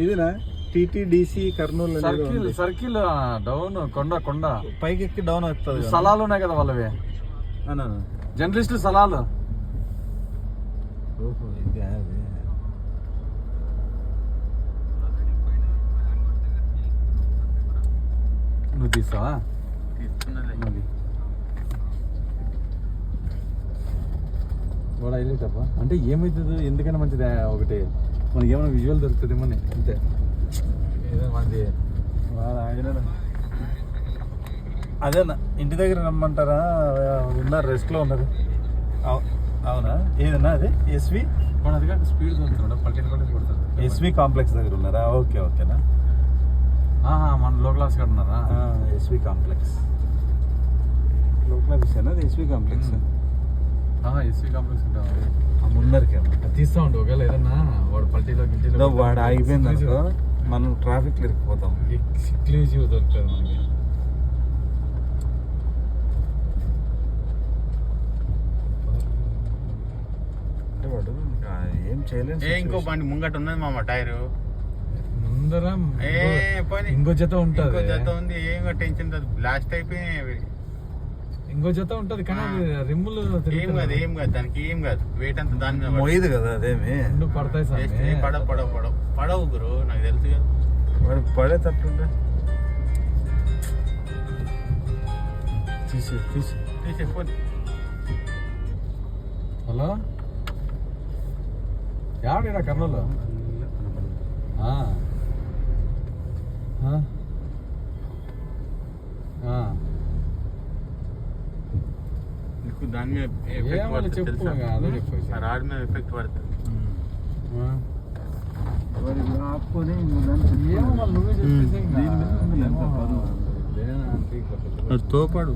ఇదినా TTDC Kurnool circle down కొండ పైకి ఎక్కి డౌన్ అవుతుంది. స్థలాలు ఉన్నాయి కదా వాళ్ళవి, జర్నలిస్ట్ స్థలాలు. ఓహో ఇది నువ్వు తీస్తావా? వాడు హైలైట్ అబ్బా. అంటే ఏమవుతుంది, ఎందుకైనా మంచిది ఒకటి మనకి ఏమైనా విజువల్ దొరుకుతుంది మన అంతే. ఏదో మంది అదేనా ఇంటి దగ్గర రమ్మంటారా? ఉన్నారు, రెస్ట్లో ఉన్నారు. అవునా? ఏదన్నా అదే ఎస్వి మన అది కాక స్పీడ్ దొరుకుతున్నాడు, పల్టీని కొడుతుంది. ఎస్వి కాంప్లెక్స్ దగ్గర ఉన్నారా? ఓకే ఓకేనా. మన లో క్లాస్ కాడ ఉన్నారా? ఎస్వి కాంప్లెక్స్ లో క్లాస్ అది ఎస్వి కాంప్లెక్స్. ఎస్వి కాంప్లెక్స్ ఉంటాం ముందరికేమో తీస్తా ఉండు. ఒకవేళ ఏదన్నా వాడు పల్టీలో గిట్టీలో వాడు ఆగిపోయింది అనుకో, మనం ట్రాఫిక్లో ఇరికిపోతాం. ఎక్స్క్లూజివ్ దొరుకుతుంది మనకి. వాడు ఏం చేయలేదు. ఇంకో బండి ముంగట ఉన్నది మామ టైరు ముందర ఇంకో జత ఉంటుంది. జత ఉంది, ఏం టెన్షన్ బ్లాస్ట్ అయిపోయినాయి. ఇంకో జత ఉంటది కానీ అది రిమ్ములు ఏం కాదు దానికి ఏం కాదు. వెయిట్ అంతా దాని మీద మోయదు కదా. అదేమి పడతాయి సార్. పడవు గురు, నాకు తెలుసు కదా. వాడు పడే తప్పుండే తీసి పోనీ. హలో యాడ కర్నూలు? నీకు దాని మీద ఎఫెక్ట్ పడుతుంది, రాడ్ మీద ఎఫెక్ట్ పడుతుంది. తోపాడు